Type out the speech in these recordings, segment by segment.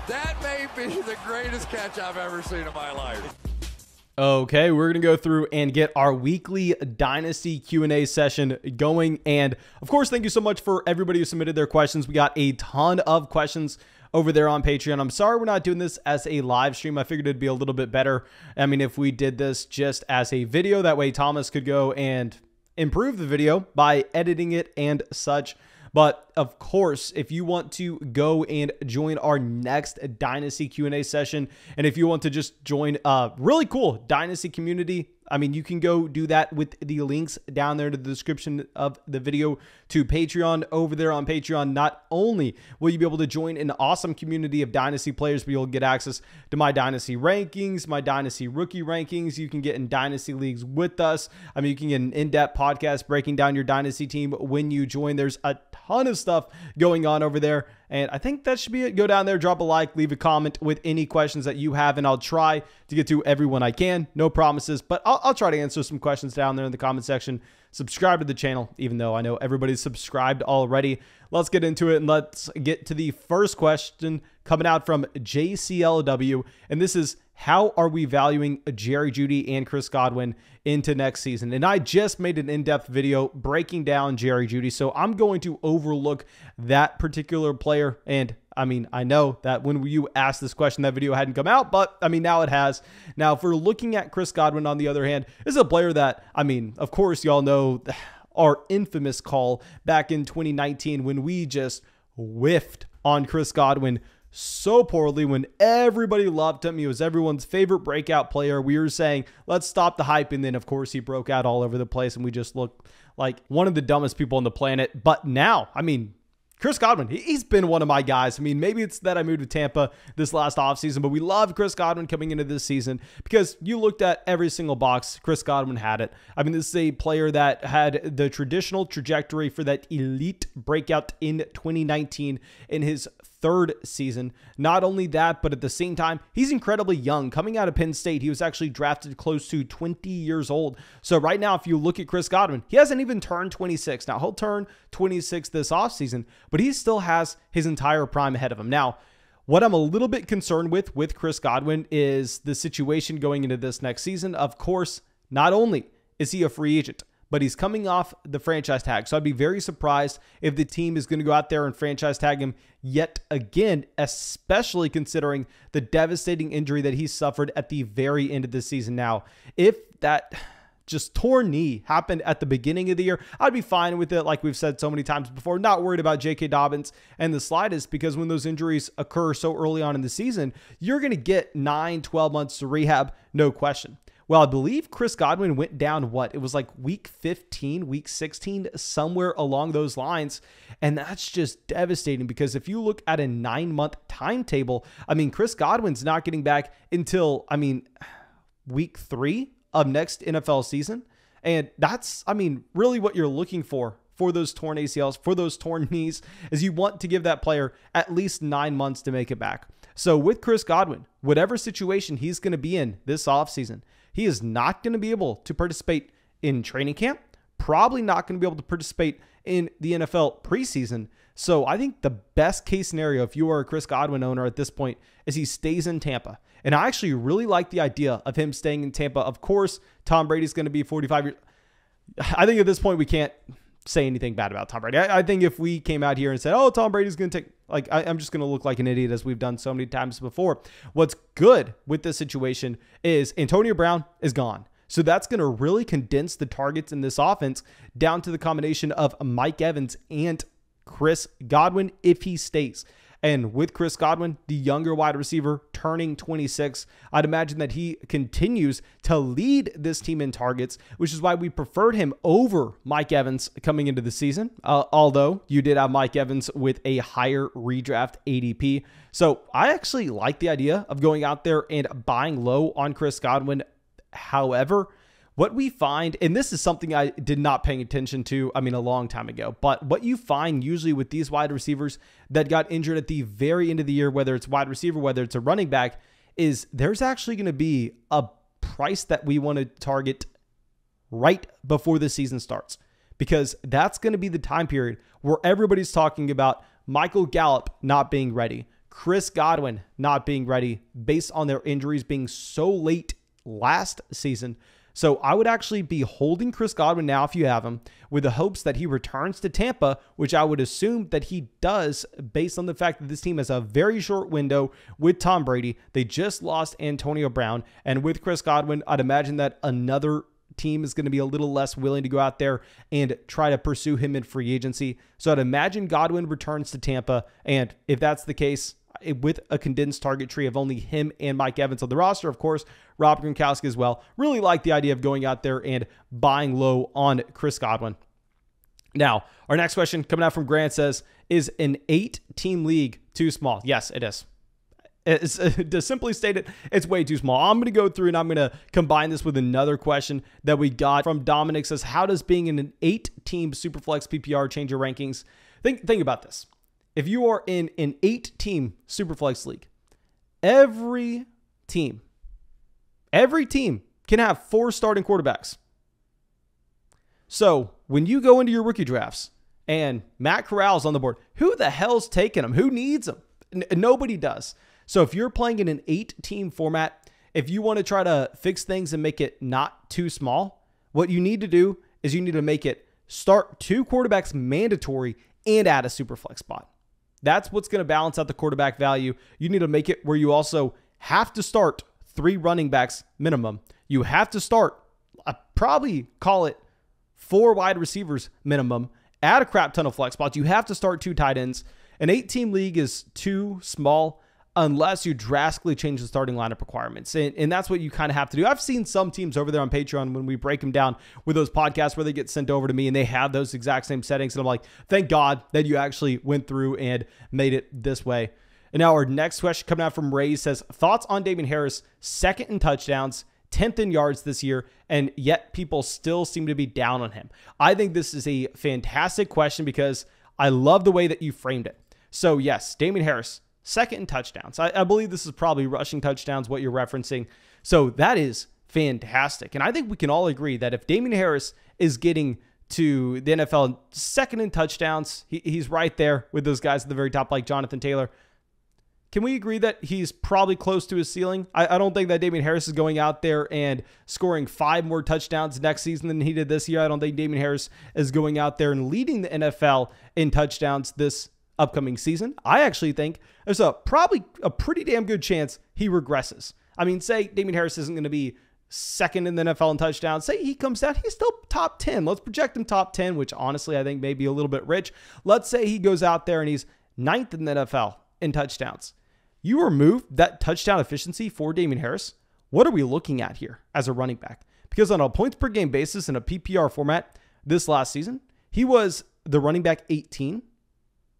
That may be the greatest catch I've ever seen in my life. Okay, we're going to go through and get our weekly Dynasty Q&A session going. And of course, thank you so much for everybody who submitted their questions. We got a ton of questions over there on Patreon. I'm sorry we're not doing this as a live stream. I figured it'd be a little bit better. I mean, if we did this just as a video, that way Thomas could go and improve the video by editing it and such. But of course, if you want to go and join our next Dynasty Q&A session, and if you want to just join a really cool Dynasty community, I mean, you can go do that with the links down there to the description of the video to Patreon. Over there on Patreon, not only will you be able to join an awesome community of Dynasty players, but you'll get access to my Dynasty rankings, my Dynasty rookie rankings. You can get in Dynasty leagues with us. I mean, you can get an in-depth podcast breaking down your Dynasty team when you join. There's a ton of stuff going on over there. And I think that should be it. Go down there, drop a like, leave a comment with any questions that you have, and I'll try to get to everyone I can. No promises, but I'll try to answer some questions down there in the comment section. Subscribe to the channel, even though I know everybody's subscribed already. Let's get into it, and let's get to the first question coming out from JCLW. And this is, how are we valuing Jerry Jeudy and Chris Godwin into next season? And I just made an in-depth video breaking down Jerry Jeudy, so I'm going to overlook that particular player. And I mean, I know that when you asked this question, that video hadn't come out, but I mean, now it has. Now, if we're looking at Chris Godwin, on the other hand, this is a player that, I mean, of course, y'all know our infamous call back in 2019 when we just whiffed on Chris Godwin so poorly, when everybody loved him. He was everyone's favorite breakout player. We were saying, let's stop the hype. And then, of course, he broke out all over the place, and we just looked like one of the dumbest people on the planet. But now, I mean, Chris Godwin, he's been one of my guys. I mean, maybe it's that I moved to Tampa this last offseason, but we love Chris Godwin coming into this season because you looked at every single box, Chris Godwin had it. I mean, this is a player that had the traditional trajectory for that elite breakout in 2019 in his third season. Not only that, but at the same time, he's incredibly young. Coming out of Penn State, he was actually drafted close to 20 years old. So right now, if you look at Chris Godwin, he hasn't even turned 26. Now, he'll turn 26 this offseason, but he still has his entire prime ahead of him. Now, what I'm a little bit concerned with Chris Godwin is the situation going into this next season. Of course, not only is he a free agent, but he's coming off the franchise tag. So I'd be very surprised if the team is going to go out there and franchise tag him yet again, especially considering the devastating injury that he suffered at the very end of the season. Now, if that just torn knee happened at the beginning of the year, I'd be fine with it. Like we've said so many times before, not worried about J.K. Dobbins and the slightest, because when those injuries occur so early on in the season, you're going to get 9-12 months to rehab, no question. Well, I believe Chris Godwin went down, it was like week 15, week 16, somewhere along those lines. And that's just devastating, because if you look at a 9-month timetable, I mean, Chris Godwin's not getting back until, I mean, week 3 of next NFL season. And that's, I mean, really what you're looking for those torn ACLs, for those torn knees, is you want to give that player at least 9 months to make it back. So with Chris Godwin, whatever situation he's going to be in this offseason, he is not going to be able to participate in training camp, probably not going to be able to participate in the NFL preseason. So I think the best case scenario, if you are a Chris Godwin owner at this point, is he stays in Tampa. And I actually really like the idea of him staying in Tampa. Of course, Tom Brady's going to be 45 years. I think at this point we can't say anything bad about Tom Brady. I think if we came out here and said, oh, Tom Brady's going to take, I'm just going to look like an idiot, as we've done so many times before. What's good with this situation is Antonio Brown is gone. So that's going to really condense the targets in this offense down to the combination of Mike Evans and Chris Godwin if he stays. And with Chris Godwin, the younger wide receiver, turning 26, I'd imagine that he continues to lead this team in targets, which is why we preferred him over Mike Evans coming into the season, although you did have Mike Evans with a higher redraft ADP. So I actually like the idea of going out there and buying low on Chris Godwin. However, what we find, and this is something I did not pay attention to, I mean, a long time ago, but what you find usually with these wide receivers that got injured at the very end of the year, whether it's wide receiver, whether it's a running back, is there's actually going to be a price that we want to target right before the season starts, because that's going to be the time period where everybody's talking about Michael Gallup not being ready, Chris Godwin not being ready based on their injuries being so late last season. So I would actually be holding Chris Godwin now if you have him, with the hopes that he returns to Tampa, which I would assume that he does based on the fact that this team has a very short window with Tom Brady. They just lost Antonio Brown. And with Chris Godwin, I'd imagine that another team is going to be a little less willing to go out there and try to pursue him in free agency. So I'd imagine Godwin returns to Tampa. And if that's the case, with a condensed target tree of only him and Mike Evans on the roster, of course, Rob Gronkowski as well. Really like the idea of going out there and buying low on Chris Godwin. Now, our next question coming out from Grant says, is an 8-team league too small? Yes, it is. To simply state it, it's way too small. I'm going to go through and I'm going to combine this with another question that we got from Dominic. Says, how does being in an 8-team Superflex PPR change your rankings? Think about this. If you are in an 8-team Superflex league, every team can have 4 starting quarterbacks. So when you go into your rookie drafts and Matt Corral's on the board, who the hell's taking him? Who needs him? Nobody does. So if you're playing in an 8-team format, if you want to try to fix things and make it not too small, what you need to do is you need to make it start 2 quarterbacks mandatory and add a Superflex spot. That's what's going to balance out the quarterback value. You need to make it where you also have to start 3 running backs minimum. You have to start, probably call it 4 wide receivers minimum. Add a crap ton of flex spots. You have to start 2 tight ends. An 8-team league is too small unless you drastically change the starting lineup requirements. And that's what you kind of have to do. I've seen some teams over there on Patreon when we break them down with those podcasts where they get sent over to me and they have those exact same settings. And I'm like, thank God that you actually went through and made it this way. And now our next question coming out from Ray says, thoughts on Damien Harris, 2nd in touchdowns, 10th in yards this year, and yet people still seem to be down on him. I think this is a fantastic question because I love the way that you framed it. So yes, Damien Harris, 2nd in touchdowns. I believe this is probably rushing touchdowns, what you're referencing. So that is fantastic. And I think we can all agree that if Damien Harris is getting to the NFL 2nd in touchdowns, he's right there with those guys at the very top, like Jonathan Taylor. Can we agree that he's probably close to his ceiling? I don't think that Damien Harris is going out there and scoring 5 more touchdowns next season than he did this year. I don't think Damien Harris is going out there and leading the NFL in touchdowns this upcoming season. I actually think there's probably a pretty damn good chance he regresses. I mean, say Damien Harris isn't going to be 2nd in the NFL in touchdowns. Say he comes down, he's still top 10. Let's project him top 10, which honestly I think may be a little bit rich. Let's say he goes out there and he's 9th in the NFL in touchdowns. You remove that touchdown efficiency for Damien Harris. What are we looking at here as a running back? Because on a points per game basis in a PPR format this last season, he was the running back 18.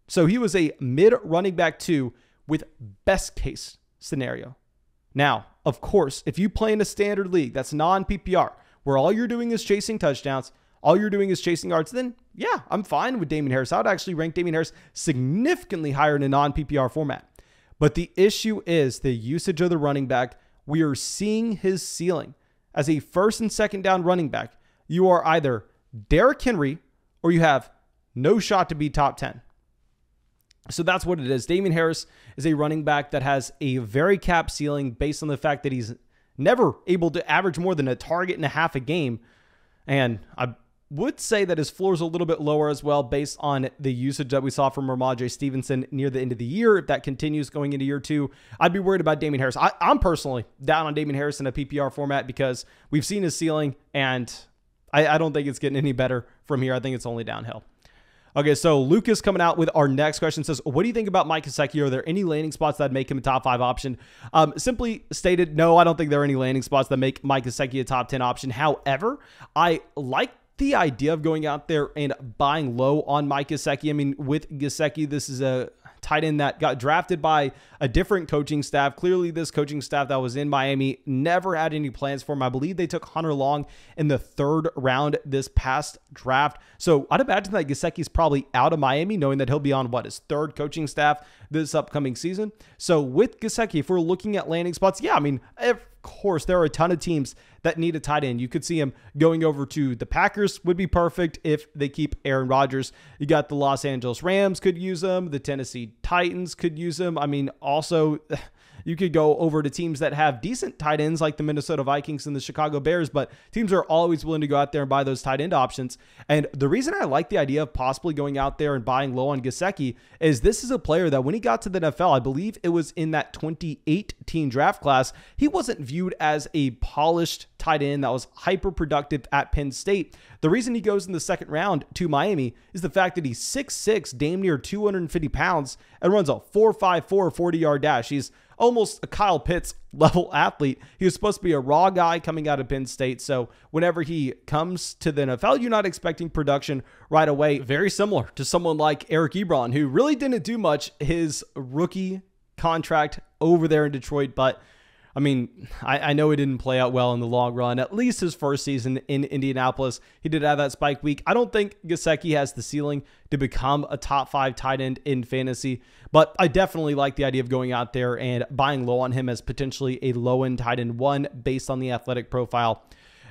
So he was a mid running back 2 with best case scenario. Now, of course, if you play in a standard league that's non-PPR, where all you're doing is chasing touchdowns, all you're doing is chasing yards, then yeah, I'm fine with Damien Harris. I would actually rank Damien Harris significantly higher in a non-PPR format. But the issue is the usage of the running back. We are seeing his ceiling. As a 1st and 2nd down running back, you are either Derrick Henry or you have no shot to be top 10. So that's what it is. Damien Harris is a running back that has a very cap ceiling based on the fact that he's never able to average more than a target and a half a game. And I would say that his floor is a little bit lower as well based on the usage that we saw from Rhamondre Stevenson near the end of the year. If that continues going into year 2, I'd be worried about Damien Harris. I'm personally down on Damien Harris in a PPR format because we've seen his ceiling and I don't think it's getting any better from here. I think it's only downhill. Okay, so Lucas coming out with our next question says, what do you think about Mike Gesicki? Are there any landing spots that make him a top 5 option? Simply stated, no, I don't think there are any landing spots that make Mike Gesicki a top 10 option. However, I like the idea of going out there and buying low on Mike Gesicki. I mean, with Gesicki, this is a tight end that got drafted by a different coaching staff. Clearly, this coaching staff that was in Miami never had any plans for him. I believe they took Hunter Long in the 3rd round this past draft. So I'd imagine that Gesicki's probably out of Miami, knowing that he'll be on his 3rd coaching staff this upcoming season. So with Gesicki, if we're looking at landing spots, yeah, I mean, of course, there are a ton of teams that need a tight end. You could see him going over to the Packers would be perfect if they keep Aaron Rodgers. You got the Los Angeles Rams could use him. The Tennessee Titans could use him. I mean, also, you could go over to teams that have decent tight ends like the Minnesota Vikings and the Chicago Bears, but teams are always willing to go out there and buy those tight end options. And the reason I like the idea of possibly going out there and buying low on Gesicki is this is a player that when he got to the NFL, I believe it was in that 2018 draft class, he wasn't viewed as a polished tight end that was hyper productive at Penn State. The reason he goes in the second round to Miami is the fact that he's 6'6", damn near 250 pounds, and runs a 4.54 40-yard dash. He's almost a Kyle Pitts level athlete. He was supposed to be a raw guy coming out of Penn State. So whenever he comes to the NFL, you're not expecting production right away. Very similar to someone like Eric Ebron, who really didn't do much his rookie contract over there in Detroit, but I mean, I know it didn't play out well in the long run. At least his first season in Indianapolis, he did have that spike week. I don't think Gesicki has the ceiling to become a top 5 tight end in fantasy, but I definitely like the idea of going out there and buying low on him as potentially a low-end tight end 1 based on the athletic profile.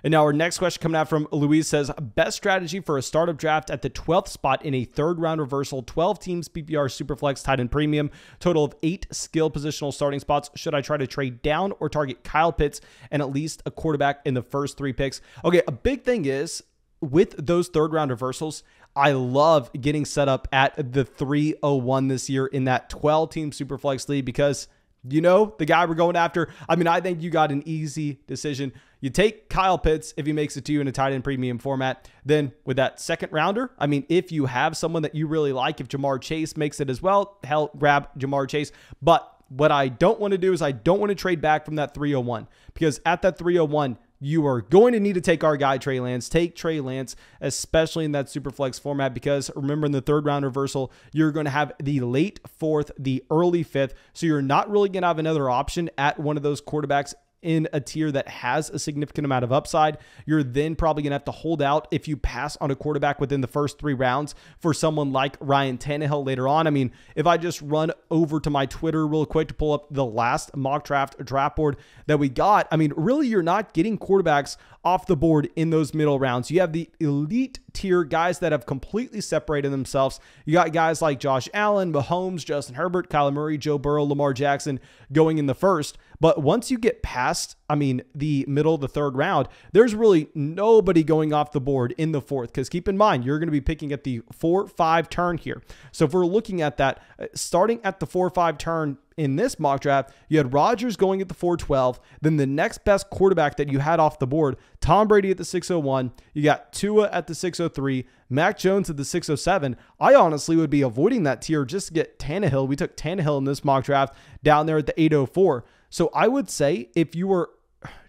And now our next question coming out from Louise says, best strategy for a startup draft at the 12th spot in a third round reversal, 12 teams, PPR, Superflex, tight end premium, total of 8 skill positional starting spots. Should I try to trade down or target Kyle Pitts and at least a quarterback in the first 3 picks? Okay, a big thing is with those third round reversals, I love getting set up at the 301 this year in that 12 team Superflex league because you know, the guy we're going after. I mean, I think you got an easy decision. You take Kyle Pitts if he makes it to you in a tight end premium format. Then with that second rounder, I mean, if you have someone that you really like, if Jamar Chase makes it as well, hell, grab Jamar Chase. But what I don't want to do is I don't want to trade back from that 301 because at that 301, you are going to need to take our guy, Trey Lance. Take Trey Lance, especially in that Superflex format, because remember in the third round reversal, you're going to have the late 4th, the early 5th. So you're not really going to have another option at one of those quarterbacks in a tier that has a significant amount of upside. You're then probably going to have to hold out if you pass on a quarterback within the first 3 rounds for someone like Ryan Tannehill later on. I mean, if I just run over to my Twitter real quick to pull up the last mock draft board that we got, I mean, really, you're not getting quarterbacks off the board in those middle rounds. You have the elite tier guys that have completely separated themselves. You got guys like Josh Allen, Mahomes, Justin Herbert, Kyler Murray, Joe Burrow, Lamar Jackson going in the first. But once you get past, I mean, the middle of the third round, there's really nobody going off the board in the 4th. Because keep in mind, you're going to be picking at the 4-5 turn here. So if we're looking at that, starting at the 4-5 turn in this mock draft, you had Rodgers going at the 412. Then the next best quarterback that you had off the board, Tom Brady at the 601. You got Tua at the 603. Mac Jones at the 607. I honestly would be avoiding that tier just to get Tannehill. We took Tannehill in this mock draft down there at the 804. So I would say if you were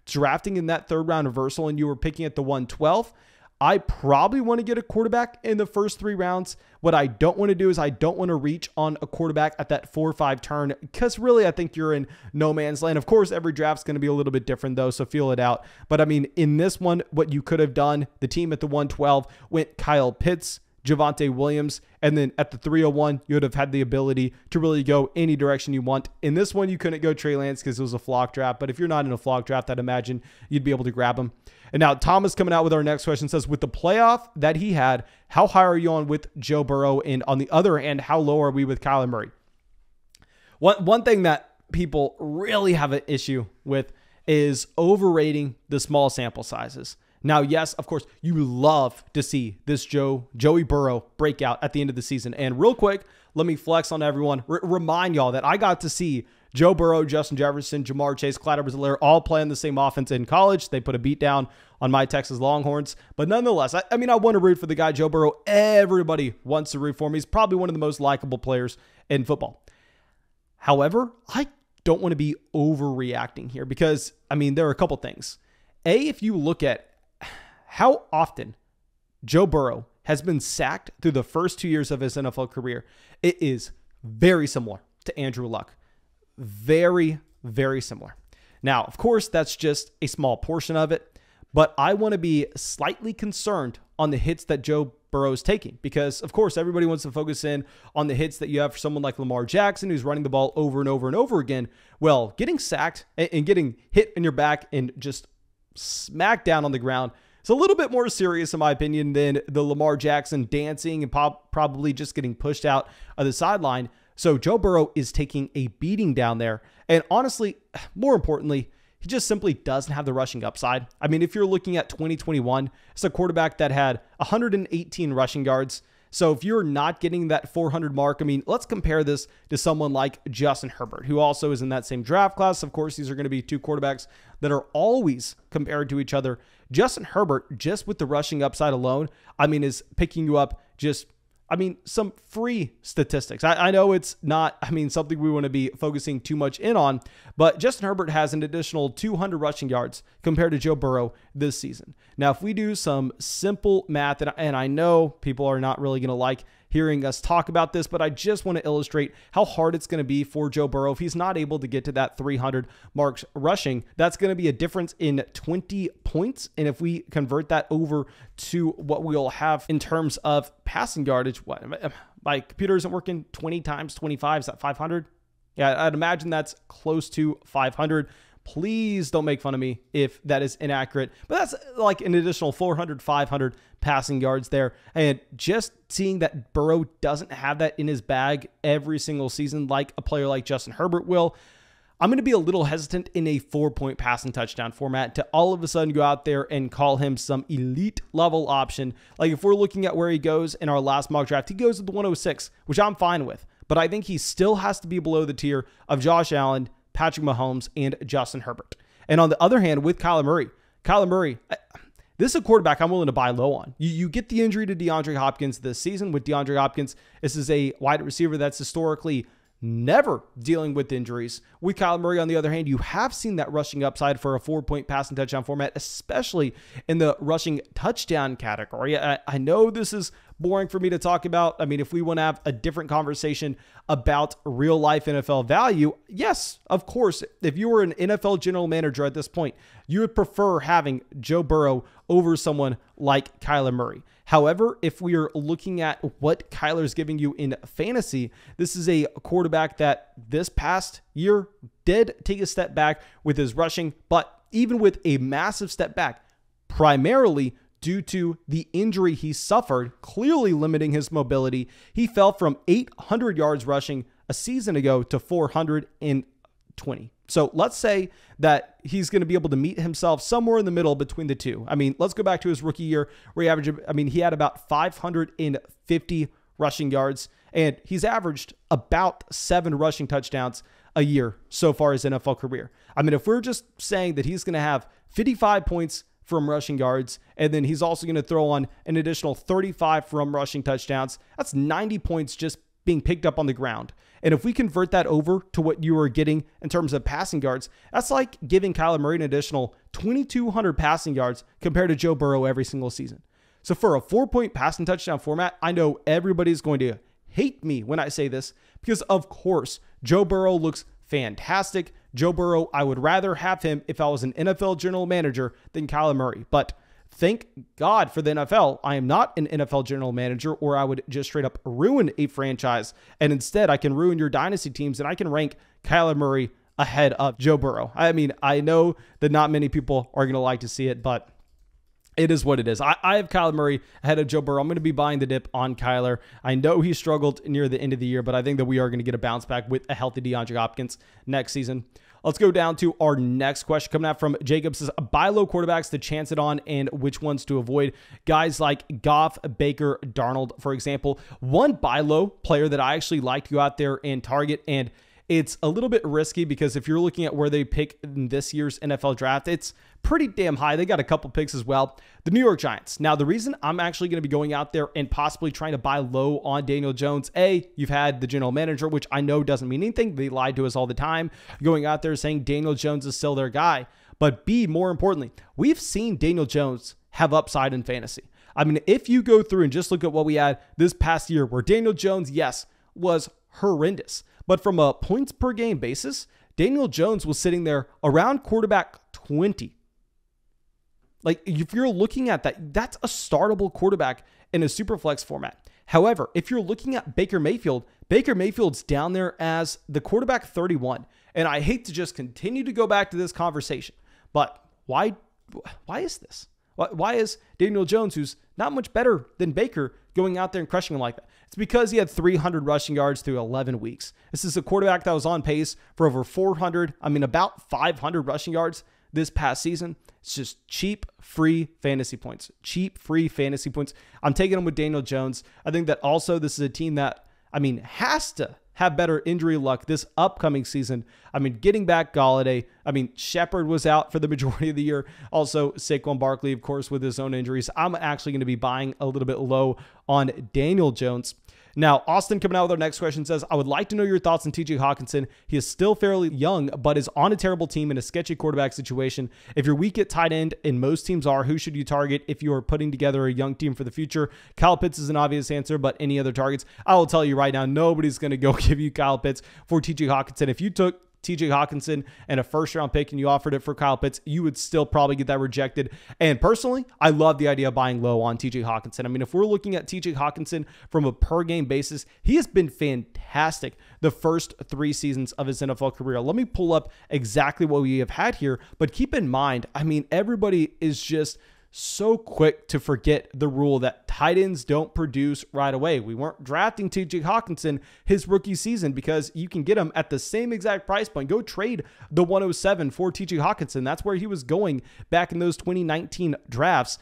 drafting in that third round reversal and you were picking at the 112, I probably want to get a quarterback in the first 3 rounds. What I don't want to do is I don't want to reach on a quarterback at that 4-5 turn because really I think you're in no man's land. Of course, every draft's going to be a little bit different though, so feel it out. But I mean, in this one, what you could have done, the team at the 112 went Kyle Pitts, Javonte Williams, and then at the 301, you would have had the ability to really go any direction you want. In this one, you couldn't go Trey Lance because it was a flock draft, but if you're not in a flock draft, I'd imagine you'd be able to grab him. And now Thomas coming out with our next question says, with the playoff that he had, how high are you on with Joe Burrow? And on the other hand, how low are we with Kyler Murray? One thing that people really have an issue with is overrating the small sample sizes. Now, yes, of course, you love to see this Joey Burrow breakout at the end of the season. And real quick, let me flex on everyone. Remind y'all that I got to see Joe Burrow, Justin Jefferson, Jamar Chase, Clyde Edwards-Helaire all playing the same offense in college. They put a beat down on my Texas Longhorns. But nonetheless, I mean, I want to root for the guy, Joe Burrow. Everybody wants to root for him. He's probably one of the most likable players in football. However, I don't want to be overreacting here because, I mean, there are a couple things. If you look at how often Joe Burrow has been sacked through the first 2 years of his NFL career, it is very similar to Andrew Luck. Very, very similar. Now, of course, that's just a small portion of it, but I want to be slightly concerned on the hits that Joe Burrow is taking, because of course everybody wants to focus in on the hits that you have for someone like Lamar Jackson, who's running the ball over and over and over again. Well, getting sacked and getting hit in your back and just smacked down on the ground, it's a little bit more serious, in my opinion, than the Lamar Jackson dancing and probably just getting pushed out of the sideline. So Joe Burrow is taking a beating down there. And honestly, more importantly, he just simply doesn't have the rushing upside. I mean, if you're looking at 2021, it's a quarterback that had 118 rushing yards. So if you're not getting that 400 mark, I mean, let's compare this to someone like Justin Herbert, who also is in that same draft class. Of course, these are going to be two quarterbacks that are always compared to each other. Justin Herbert, just with the rushing upside alone, I mean, is picking you up just, I mean, some free statistics. I know it's not, I mean, something we want to be focusing too much in on, but Justin Herbert has an additional 200 rushing yards compared to Joe Burrow this season. Now, if we do some simple math, and I know people are not really going to like hearing us talk about this, but I just want to illustrate how hard it's going to be for Joe Burrow. If he's not able to get to that 300 marks rushing, that's going to be a difference in 20 points. And if we convert that over to what we'll have in terms of passing yardage, what my computer isn't working, 20 times 25, is that 500? Yeah, I'd imagine that's close to 500. Please don't make fun of me if that is inaccurate, but that's like an additional 400, 500 passing yards there. And just seeing that Burrow doesn't have that in his bag every single season like a player like Justin Herbert will, I'm going to be a little hesitant in a 4-point passing touchdown format to all of a sudden go out there and call him some elite level option. Like if we're looking at where he goes in our last mock draft, he goes at the 106, which I'm fine with, but I think he still has to be below the tier of Josh Allen, Patrick Mahomes, and Justin Herbert. And on the other hand, with Kyler Murray, this is a quarterback I'm willing to buy low on. You get the injury to DeAndre Hopkins this season. With DeAndre Hopkins, this is a wide receiver that's historically never dealing with injuries. With Kyler Murray, on the other hand, you have seen that rushing upside for a 4-point passing touchdown format, especially in the rushing touchdown category. I know this is boring for me to talk about. I mean, if we want to have a different conversation about real life NFL value, yes, of course, if you were an NFL general manager at this point, you would prefer having Joe Burrow over someone like Kyler Murray. However, if we are looking at what Kyler's giving you in fantasy, this is a quarterback that this past year did take a step back with his rushing, but even with a massive step back, primarily due to the injury he suffered, clearly limiting his mobility, he fell from 800 yards rushing a season ago to 420. So let's say that he's going to be able to meet himself somewhere in the middle between the two. I mean, let's go back to his rookie year where he averaged, he had about 550 rushing yards, and he's averaged about 7 rushing touchdowns a year so far his NFL career. I mean, if we're just saying that he's going to have 55 points from rushing yards, and then he's also going to throw on an additional 35 from rushing touchdowns, that's 90 points just being picked up on the ground. And if we convert that over to what you are getting in terms of passing yards, that's like giving Kyler Murray an additional 2,200 passing yards compared to Joe Burrow every single season. So for a 4-point passing touchdown format, I know everybody's going to hate me when I say this, because of course, Joe Burrow looks fantastic. Joe Burrow, I would rather have him if I was an NFL general manager than Kyler Murray. But thank God for the NFL, I am not an NFL general manager, or I would just straight up ruin a franchise. And instead, I can ruin your dynasty teams, and I can rank Kyler Murray ahead of Joe Burrow. I mean, I know that not many people are going to like to see it, but it is what it is. I have Kyler Murray ahead of Joe Burrow. I'm going to be buying the dip on Kyler. I know he struggled near the end of the year, but I think that we are going to get a bounce back with a healthy DeAndre Hopkins next season. Let's go down to our next question coming out from Jacob. Says, buy low quarterbacks to chance it on and which ones to avoid. Guys like Goff, Baker, Darnold, for example. One buy low player that I actually like to go out there and target, and it's a little bit risky because if you're looking at where they pick in this year's NFL draft, it's pretty damn high. They got a couple picks as well. The New York Giants. Now, the reason I'm actually going to be going out there and possibly trying to buy low on Daniel Jones, A, you've had the general manager, which I know doesn't mean anything. They lied to us all the time, going out there saying Daniel Jones is still their guy. But B, more importantly, we've seen Daniel Jones have upside in fantasy. I mean, if you go through and just look at what we had this past year where Daniel Jones, yes, was horrendous. But from a points per game basis, Daniel Jones was sitting there around quarterback 20. Like, if you're looking at that, that's a startable quarterback in a super flex format. However, if you're looking at Baker Mayfield's down there as the quarterback 31. And I hate to just continue to go back to this conversation, but why is this? Why is Daniel Jones, who's not much better than Baker, going out there and crushing him like that? It's because he had 300 rushing yards through 11 weeks. This is a quarterback that was on pace for over 400, about 500 rushing yards this past season. It's just cheap, free fantasy points. Cheap, free fantasy points. I'm taking them with Daniel Jones. I think that also this is a team that, has to have better injury luck this upcoming season. Getting back Golladay. Shepard was out for the majority of the year. Also, Saquon Barkley, of course, with his own injuries. I'm actually going to be buying a little bit low on Daniel Jones. Now, Austin coming out with our next question says, I would like to know your thoughts on TJ Hockenson. He is still fairly young, but is on a terrible team in a sketchy quarterback situation. If you're weak at tight end, and most teams are, who should you target if you are putting together a young team for the future? Kyle Pitts is an obvious answer, but any other targets? I will tell you right now, nobody's going to go give you Kyle Pitts for TJ Hockenson. If you took TJ Hockenson and a first-round pick and you offered it for Kyle Pitts, you would still probably get that rejected. And personally, I love the idea of buying low on TJ Hockenson. If we're looking at TJ Hockenson from a per-game basis, he has been fantastic the first 3 seasons of his NFL career. Let me pull up exactly what we have had here, but keep in mind, everybody is just so quick to forget the rule that tight ends don't produce right away. We weren't drafting TJ Hockenson his rookie season because you can get him at the same exact price point. Go trade the 107 for TJ Hockenson. That's where he was going back in those 2019 drafts.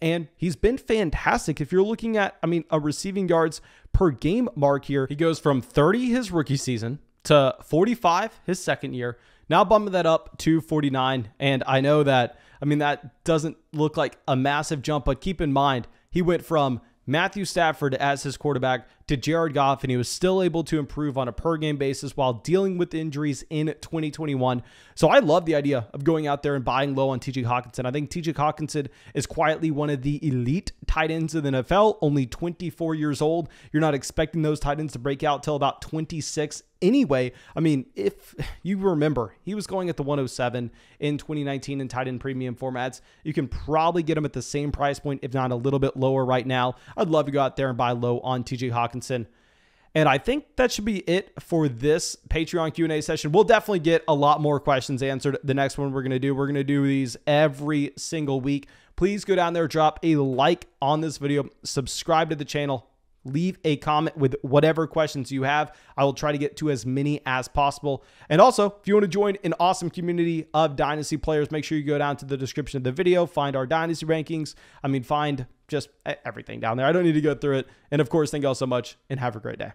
And he's been fantastic. If you're looking at, a receiving yards per game mark here, he goes from 30 his rookie season to 45 his second year. Now bumping that up to 49. And I know that, that doesn't look like a massive jump, but keep in mind, he went from Matthew Stafford as his quarterback to Jared Goff, and he was still able to improve on a per game basis while dealing with injuries in 2021. So I love the idea of going out there and buying low on TJ Hockenson. I think TJ Hockenson is quietly one of the elite tight ends in the NFL, only 24 years old. You're not expecting those tight ends to break out till about 26 anyway. If you remember, he was going at the 107 in 2019 in tight end premium formats. You can probably get him at the same price point, if not a little bit lower right now. I'd love to go out there and buy low on TJ Hockenson. And I think that should be it for this Patreon Q&A session. We'll definitely get a lot more questions answered. The next one we're going to do these every single week. Please go down there, drop a like on this video, subscribe to the channel, leave a comment with whatever questions you have. I will try to get to as many as possible. And also, if you want to join an awesome community of Dynasty players, make sure you go down to the description of the video, find our Dynasty rankings. Find just everything down there. I don't need to go through it. And of course, thank you all so much and have a great day.